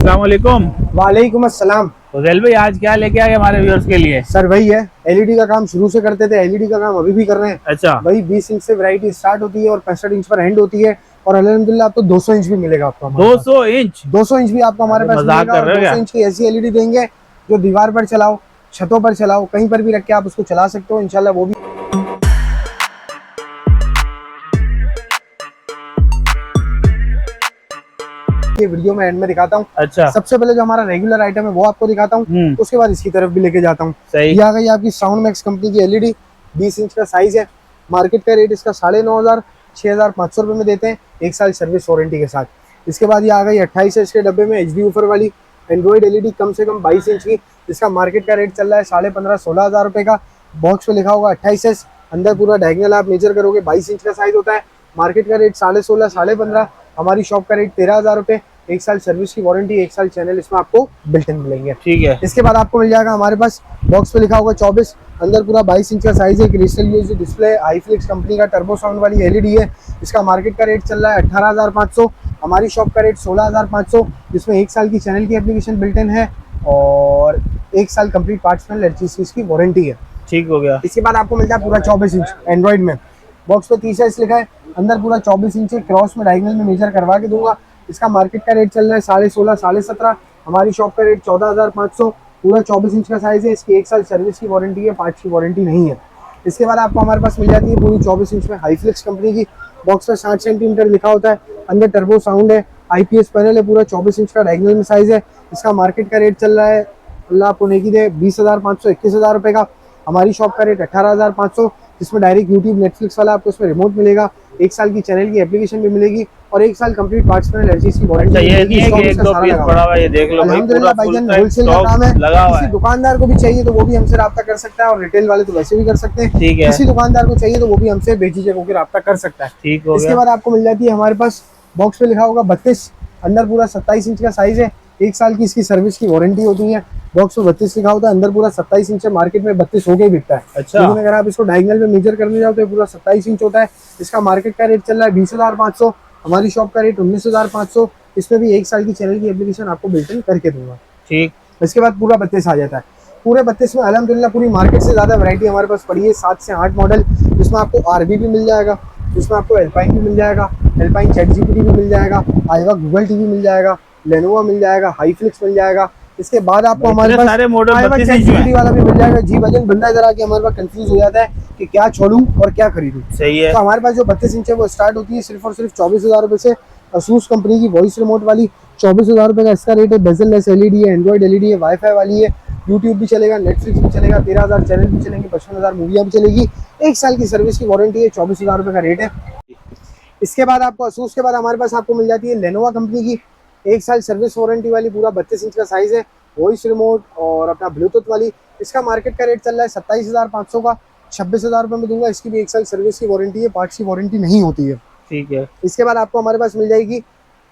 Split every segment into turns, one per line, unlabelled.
अस्सलामुअलैकुम।
वालेकुम अस्सलाम।
फजल भाई आज क्या लेके आए हमारे व्यूअर्स के लिए?
सर वही है, एलईडी का काम शुरू से करते थे, एलईडी का काम अभी भी कर रहे हैं।
अच्छा,
वही 20 इंच से वैरायटी स्टार्ट होती है और 65 इंच पर एंड होती है। और अल्हम्दुलिल्लाह आपको 200 इंच भी मिलेगा आपको हमारे
200 इंच?
200 इंच भी आपको हमारे
अरे
पास
मजाक
मिलेगा।
कर
और
रहे हो
200
क्या?
इंच की ऐसी एलईडी देंगे जो दीवार पर चलाओ, छतों पर चलाओ, कहीं पर भी रख के आप उसको चला सकते हो इंशाल्लाह। वो भी ये वीडियो में एंड में दिखाता हूँ।
अच्छा।
सबसे पहले जो हमारा रेगुलर आइटम है वो आपको दिखाता हूँ, उसके बाद इसकी तरफ भी लेके जाता हूँ।
सही।
ये आ गई आपकी साउंड मैक्स कंपनी की एलईडी, 20 इंच का साइज है। मार्केट का रेट इसका 9,500 6,500 रुपए में देते हैं, 1 साल सर्विस वारंटी के साथ। इसके बाद ये आ गई 28 इंच के डब्बे में एचडी ऊपर वाली एंड्रॉइड एलईडी, कम से कम 22 इंच की। इसका मार्केट का रेट चल रहा है 15,500 16,000 रुपए का। बॉक्स पे लिखा होगा 28 इंच, अंदर पूरा डायगनल आप मेजर करोगे 22 इंच का साइज होता है। मार्केट का रेट 16,500 15,500, हमारी शॉप का रेट 13,000 रुपए। 1 साल सर्विस की वारंटी, 1 साल चैनल इसमें आपको बिल्ट इन मिलेंगे।
ठीक है।
इसके बाद आपको मिल जाएगा हमारे पास बॉक्स पे लिखा होगा 24, अंदर पूरा 22 इंच का साइज है। क्रिस्टल यूएसडी डिस्प्ले, हाईफ्लिक्स कंपनी का टर्बो साउंड वाली एलईडी है। इसका मार्केट का रेट चल रहा है 18,500, हमारी शॉप का रेट 16,500, जिसमें 1 साल की चैनल की एप्लीकेशन बिल्ट इन है और 1 साल कंप्लीट पार्ट्स पैनल हर चीज की वारंटी है।
ठीक हो गया।
इसके बाद आपको मिलता है पूरा 24 इंच एंड्रॉइड में, बॉक्स पे 30 इंच लिखा है, अंदर पूरा 24 इंच क्रॉस में डायगोनल में मेजर करवा के दूंगा। इसका मार्केट का रेट चल रहा है 16,500 17,500, हमारी शॉप का रेट 14,500। पूरा 24 इंच का साइज है, इसकी 1 साल सर्विस की वारंटी है, पार्ट्स की वारंटी नहीं है। इसके बाद आपको हमारे पास मिल जाती है पूरी 24 इंच में हाईफ्लिक्स कंपनी की, बॉक्स पे 60 सेंटीमीटर लिखा होता है, अंदर टर्बो साउंड है, आईपीएस पैनल है, पूरा 24 इंच का डायगोनल में साइज है। इसका मार्केट का रेट चल रहा है, अल्लाह आपको नेकी दे, 20,500 21,000 रुपए का। हमारी शॉप का रेट 18,500, जिसमें डायरेक्ट यूट्यूब नेटफ्लिक्स वाला आपको इसमें रिमोट मिलेगा, 1 साल की चैनल की एप्लीकेशन भी मिलेगी और 1 साल कंप्लीट पार्ट्स पैनल हर चीज की वारंटी।
अच्छा, ये नहीं है कि एक दो पीस पड़ा हुआ, ये देख लो भाई, पूरा
अल्हम्दुलिल्लाह
फुल
भाईजान
टाइम
होलसेल का
स्टॉक
काम है।
लगा हुआ
किसी
है।
दुकानदार को भी चाहिए तो वो भी हमसे राब्ता कर सकता है, और रिटेल वाले तो वैसे भी कर सकते हैं।
ठीक है।
किसी दुकानदार को चाहिए तो वो भी हमसे बेझिझक होकर राब्ता कर सकता है।
ठीक हो
इसके
गया।
बाद आपको मिल जाती है हमारे पास बॉक्स पे लिखा होगा 32, अंदर पूरा 27 इंच का साइज है, 1 साल की इसकी सर्विस की वारंटी होती है। बॉक्स में 32 लिखा होता है, अंदर पूरा 27 इंच है, मार्केट में 32 होके ही बिकता है।
अच्छा।
लेकिन अगर आप इसको डायगोनल में मेजर करने जाओ तो पूरा 27 इंच होता है। इसका मार्केट का रेट चल रहा है 20,500, हमारी शॉप का रेट 19,500। इसमें भी 1 साल की चैनल की एप्लीकेशन आपको बिल्ट इन करके दूंगा।
ठीक।
इसके बाद पूरा 32 आ जाता है। पूरे 32 में अल्हम्दुलिल्लाह पूरी मार्केट से ज़्यादा वैरायटी हमारे पास पड़ी है, 7 से 8 मॉडल। इसमें आपको आरबी भी मिल जाएगा, इसमें आपको एल्पाइन भी मिल जाएगा, एल्पाइन चैट जीपीटी भी मिल जाएगा, आएगा गूगल टीवी मिल जाएगा, लेनोवा मिल जाएगा, हाईफ्लिक्स मिल जाएगा। इसके बाद आपको हमारे पास
सारे मॉडल
आएगा
32
चैट
इंच में
जीपीटी वाला भी मिल जाएगा। जी भजन बंदा इधर आके हमारे पास कंफ्यूज हो जाता है कि क्या छोड़ूं और क्या खरीदूं।
सही है।
तो हमारे पास जो 32 इंच है वो स्टार्ट होती है सिर्फ और सिर्फ 24,000 रुपए से। असूस कंपनी की वॉइस रिमोट वाली 24,000 रुपए का इसका रेट है। बेजल लेस एलईडी है, एंड्रॉइड एलईडी है, वाईफाई वाली है, यूट्यूब भी चलेगा, नेटफ्लिक्स भी चलेगा, 13,000 चैनल भी चलेंगे, 55,000 मूवियाँ भी चलेगी, 1 साल की सर्विस की वारंटी है, 24,000 रुपए का रेट है। इसके बाद आपको असूस के बाद हमारे पास आपको मिल जाती है लेनोवा कंपनी की 1 साल सर्विस वारंटी वाली, पूरा 32 इंच का साइज है, वॉइस रिमोट और अपना ब्लूटूथ वाली। इसका मार्केट का रेट चल रहा है 27,500 का, 26,000 रुपये में दूंगा। इसकी भी 1 साल सर्विस की वारंटी है, पार्ट्स की वारंटी नहीं होती है।
ठीक है।
इसके बाद आपको हमारे पास मिल जाएगी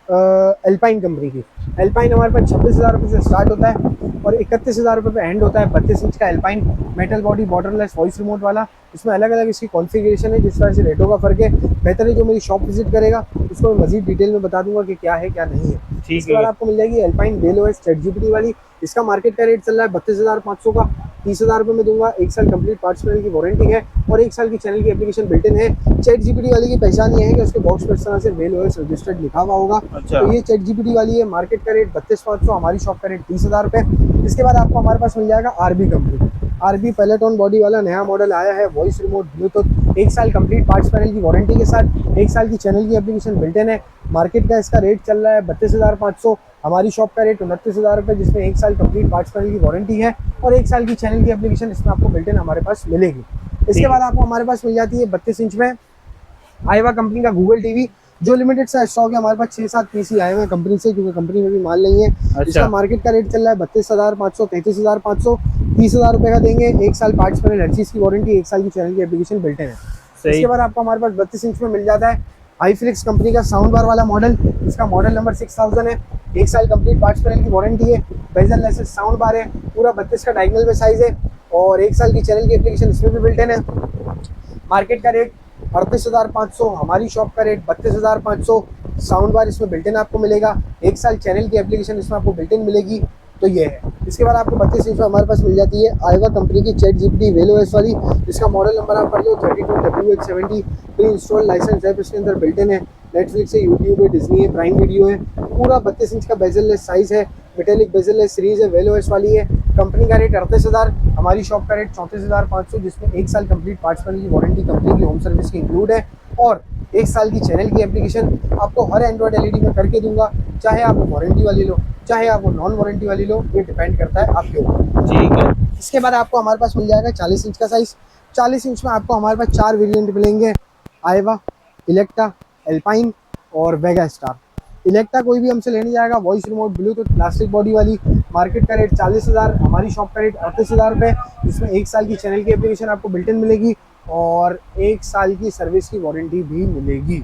एल्पाइन कंपनी की। एल्पाइन हमारे पास 26,000 रुपये से स्टार्ट होता है और 31,000 रुपये पे एंड होता है। 32 इंच का alpine metal body borderless voice remote वाला। इसमें अलग अलग इसकी कॉन्फ़िगरेशन है, जिस तरह से रेटों का फर्क है। बेहतर है जो मेरी शॉप विजिट करेगा उसको मैं मजीद डिटेल में बता दूंगा कि क्या है क्या नहीं है। इसके बाद आपको मिल जाएगी Alpine Dell OS chat GPT वाली। इसका मार्केट का रेट चल रहा है 32,500 का, 30,000 रुपये में दूंगा। 1 साल कंप्लीट पार्ट्स पैनल की वारंटी है और 1 साल की चैनल की एप्लीकेशन बिल्ट इन है। चैट जीपीटी वाली की पहचान ये है कि उसके बॉक्स पर इस तरह से मेल ओएस रजिस्टर्ड लिखा हुआ होगा।
अच्छा।
तो ये चैट जीपीटी वाली है, मार्केट का रेट 32,500, हमारी शॉप का रेट 30,000 रुपये। इसके बाद आपको हमारे पास मिल जाएगा आरबी कंपनी। आरबी पेलेटॉन बॉडी वाला नया मॉडल आया है, वॉइस रिमोट ब्लूटूथ, 1 साल कंप्लीट पार्ट्स पैनल की वारंटी के साथ, 1 साल की चैनल की एप्लीकेशन बिल्ट इन है। मार्केट का इसका रेट चल रहा है 32,500, हमारी शॉप का रेट 29,000 रुपये, जिसमें 1 साल कंप्लीट पार्ट्स पैनल की वारंटी है और 1 साल की चैनल की एप्लीकेशन इसमें आपको बिल्ट इन हमारे पास मिलेगी। इसके बाद आपको हमारे पास मिल जाती है 32 इंच में आईवा कंपनी का गूगल टीवी, जो लिमिटेड सा स्टॉक है। हमारे पास 6-7 पीसी आए हुए हैं कंपनी से, क्योंकि कंपनी में भी माल नहीं है।
अच्छा।
इसका मार्केट का रेट चल रहा है 32,500, 33,500, 30,000 रुपये का देंगे। 1 साल पार्ट्स पैनल हर चीज़ की वारंटी, 1 साल की चैनल की एप्लीकेशन बिल्ट इन है। इसके बाद आपको हमारे पास 32 इंच में मिल जाता है हाईफ्लिक्स कंपनी का साउंड बार वाला मॉडल। इसका मॉडल नंबर 6000 है, 1 साल कंप्लीट पार्ट्स पैनल की वारंटी है, बेजल लेस साउंड बार है, पूरा 32 का डायगोनल में साइज है और 1 साल की चैनल की एप्लीकेशन इसमें भी बिल्ट इन है। मार्केट का रेट 38,500, हमारी शॉप का रेट 32,500, साउंड बार इसमें बिल्ट इन आपको मिलेगा, 1 साल चैनल की एप्लीकेशन इसमें आपको बिल्ट इन मिलेगी। तो ये है। इसके बाद आपको 32 इंच में हमारे पास मिल जाती है आईवा कंपनी की ChatGPT वेल ओएस वाली, जिसका मॉडल नंबर आप पढ़ लो 32WH70, प्री इंस्टॉल लाइसेंस है इसके अंदर बिल्ट इन है। नेटफ्लिक्स है, यूट्यूब है, डिज्नी है, प्राइम वीडियो है। पूरा 32 इंच का बेजललेस साइज है, मेटेलिक बेजललेस सीरीज है, वेल ओएस वाली है। कंपनी का रेट 38,000, हमारी शॉप का रेट 34,500, जिसमें 1 साल कंप्लीट पार्ट्स पैनल की वारंटी, कंपनी की होम सर्विस की इंक्लूड है और 1 साल की चैनल की एप्लीकेशन आपको हर एंड्रॉइड एलईडी में करके दूंगा। चाहे आप वारंटी वाली लो, चाहे आप नॉन वारंटी वाली लो, ये डिपेंड करता है आपके ऊपर।
ठीक है।
इसके बाद आपको हमारे पास मिल जाएगा 40 इंच का साइज। 40 इंच में आपको हमारे पास 4 वेरिएंट मिलेंगे, आईवा, इलेक्टा, एल्पाइन और वेगा स्टार। इलेक्टा कोई भी हमसे लेने जाएगा, voice remote Bluetooth plastic body वाली, मार्केट का रेट 40,000, हमारी शॉप का रेट 38,000 रुपये, जिसमें 1 साल की चैनल की एप्लीकेशन आपको बिल्ट इन मिलेगी और 1 साल की सर्विस की वारंटी भी मिलेगी।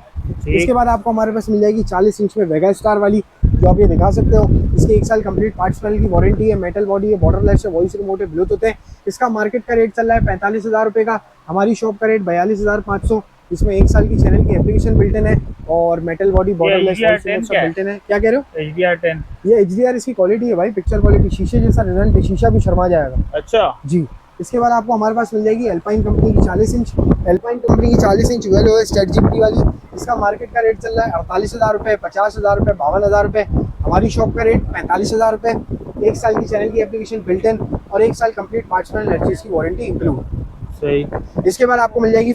इसके बाद आपको हमारे पास मिल जाएगी 40 इंच में वेगा स्टार वाली, जो आप ये दिखा सकते हो। इसकी 1 साल कंप्लीट पार्ट्स पैनल की वारंटी है, मेटल बॉडी है, बॉर्डरलेस है, वॉइस रिमोट है, ब्लूटूथ है। इसका मार्केट का रेट चल रहा है 45,000 रुपये का, हमारी शॉप का रेट 42,500, इसमें 1 साल की चैनल की एप्लीकेशन बिल्ट इन है और metal body borderless built in है। क्या कह रहे हो?
HDR10।
ये HDR इसकी क्वालिटी है भाई, पिक्चर क्वालिटी, शीशे जैसा रिजल्ट है, शीशा भी शर्मा जाएगा।
अच्छा
जी। इसके बाद आपको हमारे पास मिल जाएगी एल्पाइन कंपनी की 40 इंच, एल्पाइन कंपनी की 40 इंच वेल ओएस ChatGPT वाली। इसका मार्केट का रेट चल रहा है 48,000 रुपये, 50,000 रुपये, 52,000 रुपये, हमारी शॉप का रेट 45,000 रुपये, 1 साल की चैनल की एप्लीकेशन बिल्ट इन और 1 साल कंप्लीट पार्ट्स पैनल हर चीज़ की वारंटी इंक्लूड।
सही।
इसके बाद आपको मिल जाएगी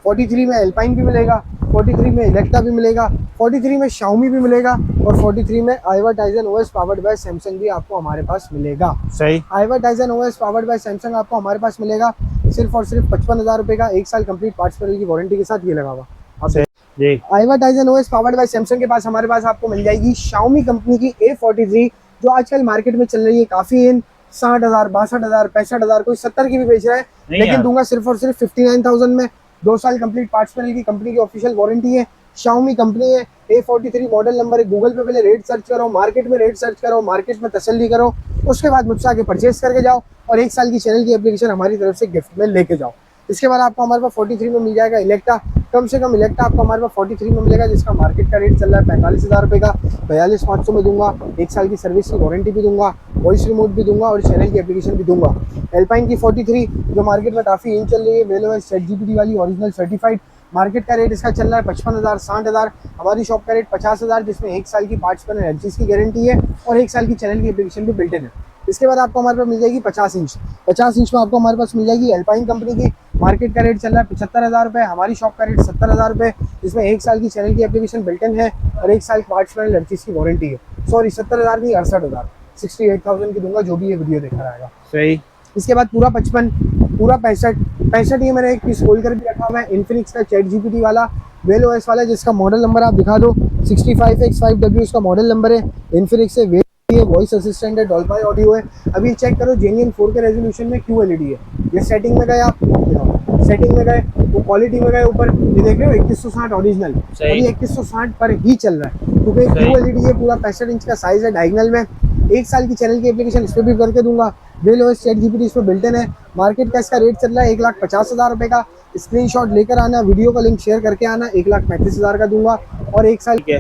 43 में एल्पाइन भी मिलेगा, 43 में इलेक्टा भी मिलेगा, 43 में शाओमी भी मिलेगा और 43 में Aiwa Tizen OS powered by Samsung भी आपको हमारे पास मिलेगा।
सही।
Aiwa Tizen OS powered by Samsung आपको हमारे पास मिलेगा सिर्फ और सिर्फ 55,000 रुपये का, 1 साल कंप्लीट पार्ट्स पैनल की वारंटी के साथ ये लगा हुआ। अब
जी।
Aiwa Tizen OS powered by Samsung के पास हमारे पास आपको मिल जाएगी शाओमी कंपनी की A43, जो आजकल मार्केट में चल रही है काफ़ी इन 60,000, 62,000, 65,000, कोई 70 की भी बेच रहा है, लेकिन दूंगा सिर्फ और सिर्फ 59,000 में। 2 साल कंप्लीट पार्ट्स पैनल की कंपनी की ऑफिशियल वारंटी है, शाओमी कंपनी है, A43 मॉडल नंबर है। गूगल पे पहले रेट सर्च करो, मार्केट में रेट सर्च करो, मार्केट में तसल्ली करो, उसके बाद मुझसे आगे परचेस करके जाओ और 1 साल की चैनल की एप्लीकेशन हमारी तरफ से गिफ्ट में लेके जाओ। इसके बाद आपको हमारे पास 43 में मिल जाएगा इलेक्टा, कम से कम इलेक्टा आपको हमारे पास 43 में मिलेगा, जिसका मार्केट का रेट चल रहा है 45,000 रुपये का, 42,500 में दूंगा, 1 साल की सर्विस की वारंटी भी दूंगा, वॉइस रिमोट भी दूंगा और चैनल की एप्लीकेशन भी दूंगा। एल्पाइन की 43 जो मार्केट में काफ़ी इन चल रही है, वेल ओएस ChatGPT वाली ओरिजिनल सर्टिफाइड, मार्केट का रेट इसका चल रहा है 55,000, 60,000, हमारी शॉप का रेट 50,000, जिसमें 1 साल की पार्ट्स पैनल हर चीज़ की गारंटी है और 1 साल की चैनल की एप्लीकेशन भी बिल्ट इन है। इसके बाद आपको हमारे पास मिल जाएगी 50 इंच। 50 इंच में आपको हमारे पास मिल जाएगी एल्पाइन कंपनी की, मार्केट का रेट चल रहा है 75,000 रुपये, हमारी शॉप का रेट 70,000 रुपये, जिसमें 1 साल की चैनल की एप्लीकेशन बिल्ट इन है और 1 साल पार्ट्स पैनल हर चीज़ की वारंटी है। सॉरी 70,000 की 68,000, 68,000 की दूंगा जो भी ये वीडियो देखा रहेगा।
सही।
इसके बाद पूरा 55, पूरा 65 ये मैंने एक पीस खोल कर भी रखा हुआ है, इन्फिनिक्स का ChatGPT वाला वेल ओएस वाला, जिसका मॉडल नंबर आप दिखा दो 65X5W इसका मॉडल नंबर है। इन्फिनिक्स से वॉइस असिस्टेंट है, डॉल्बी ऑडियो है। अभी चेक करो जेन्युइन 4K रेजोल्यूशन में QLED है। ये सेटिंग में गए आप, सेटिंग में गए वो क्वालिटी में गए ऊपर, ये देख रहे हो 3160 ओरिजिनल, और ये 3160 पर ही चल रहा है क्योंकि QLED ये पूरा 65 इंच का साइज है डायगनल में। 1 साल की चैनल की एप्लीकेशन इस पर भी करके दूंगा, वेल ओएस ChatGPT इस पर बिल्ट इन है। मार्केट का इसका रेट चल रहा है 1,50,000 रुपये का। स्क्रीनशॉट लेकर आना, वीडियो का लिंक शेयर करके आना, 1,35,000 का दूंगा और 1 साल के।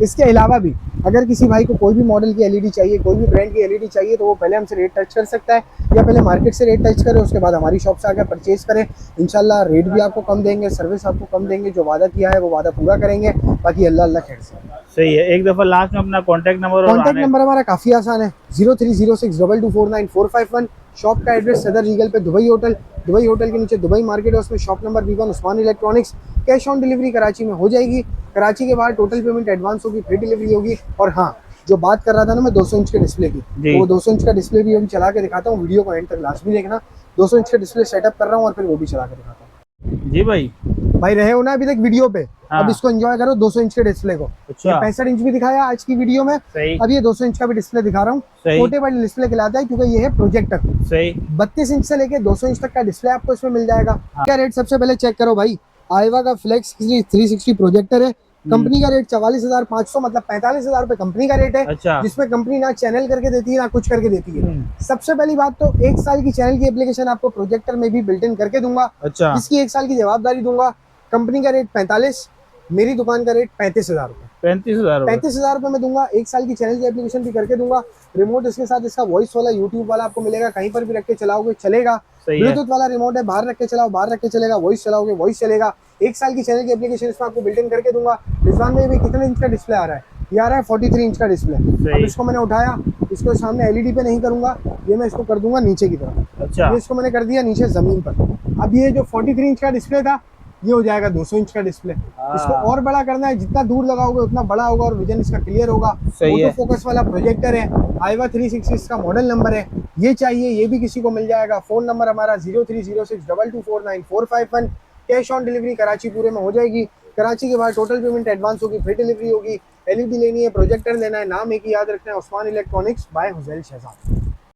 इसके अलावा भी अगर किसी भाई को कोई भी मॉडल की एलईडी चाहिए, कोई भी ब्रांड की एलईडी चाहिए, तो वो पहले हमसे रेट टच कर सकता है या पहले मार्केट से रेट टच करे, उसके बाद हमारी शॉप से आकर परचेज करें। इंशाल्लाह रेट भी आपको कम देंगे, सर्विस आपको कम देंगे, जो वादा किया है वो वादा पूरा करेंगे। बाकी अल्लाह खैर से।
सही है। एक दफा लास्ट में अपना कॉन्टैक्ट नंबर
हमारा काफ़ी आसान है, 030622494551। शॉप का एड्रेस सदर रीगल पे दुबई होटल, दुबई होटल के नीचे दुबई मार्केट है, उसमें shop number B1 Usman electronics. Cash on delivery Karachi में हो जाएगी, कराची के बाहर टोटल पेमेंट एडवांस होगी, फ्री डिलीवरी होगी। और हाँ, जो बात कर रहा था ना मैं 200 इंच के डिस्प्ले की, तो वो 200 इंच का डिस्प्ले भी अभी चला के दिखाता हूँ, वीडियो को एंड तक लास्ट भी देखना। 200 इंच का डिस्प्ले सेटअप कर रहा हूँ और फिर वो भी चला के दिखाता हूँ।
जी भाई
रहे हो ना अभी तक वीडियो पे,
हाँ।
अब इसको एंजॉय करो 200 इंच के डिस्प्ले को।
अच्छा।
65 इंच भी दिखाया आज की वीडियो में, अब ये 200 इंच का भी डिस्प्ले दिखा रहा हूँ। छोटे बड़े डिस्प्ले कहलाता है क्योंकि ये है प्रोजेक्टर।
सही।
32 इंच से लेके 200 इंच तक का डिस्प्ले आपको इसमें मिल जाएगा। हाँ। क्या रेट सबसे पहले चेक करो भाई, आईवा का फ्लेक्स 360 प्रोजेक्टर है, कंपनी का रेट 44,500, मतलब 45,000 रुपए कंपनी का रेट है।
अच्छा।
जिसमें कंपनी ना चैनल करके देती है ना कुछ करके देती है। सबसे पहली बात तो 1 साल की चैनल की एप्लीकेशन आपको प्रोजेक्टर में भी बिल्ट इन करके दूंगा। अच्छा। जिसकी 1 साल की जवाबदारी दूंगा। कंपनी का रेट 45, मेरी दुकान का रेट 35,000 रुपये।
35,000 रुपये।
35,000 रुपये में दूंगा, 1 साल की चैनल की एप्लीकेशन भी करके दूंगा, रिमोट इसके साथ इसका वॉइस वाला यूट्यूब वाला आपको मिलेगा, कहीं पर भी रख के चलाओगे चलेगा।
सही है।
ब्लूटूथ वाला रिमोट है, बाहर रख के चलाओ बाहर रख के चलेगा, वॉइस चलाओगे वॉइस चलेगा। 1 साल की चैनल की एप्लीकेशन इसमें आपको बिल्ट इन करके दूंगा। रिजवान में भी कितने इंच का डिस्प्ले आ रहा है? ये आ रहा है 43 इंच का डिस्प्ले। अब इसको मैंने उठाया, इसको सामने एलईडी पे नहीं करूंगा, ये मैं इसको कर दूंगा नीचे की तरफ।
अच्छा,
ये इसको मैंने कर दिया नीचे जमीन पर। अब ये जो 43 इंच का डिस्प्ले था ये हो जाएगा 200 इंच का डिस्प्ले। इसको और बड़ा करना है, जितना दूर लगाओगे उतना बड़ा होगा और विजन इसका क्लियर होगा।
सही है।
ऑटो फोकस वाला प्रोजेक्टर है, आईवा 360 इसका मॉडल नंबर है। ये चाहिए ये भी किसी को मिल जाएगा। फोन नंबर हमारा 030622494551। कैश ऑन डिलीवरी कराची पूरे में हो जाएगी। कराची के बाद टोटल पेमेंट एडवांस होगी, फ्री डिलीवरी होगी। एलईडी लेनी है, प्रोजेक्टर लेना है, नाम एक ही याद रखना है, उस्मान इलेक्ट्रॉनिक्स बाय हुजैल शहजाद।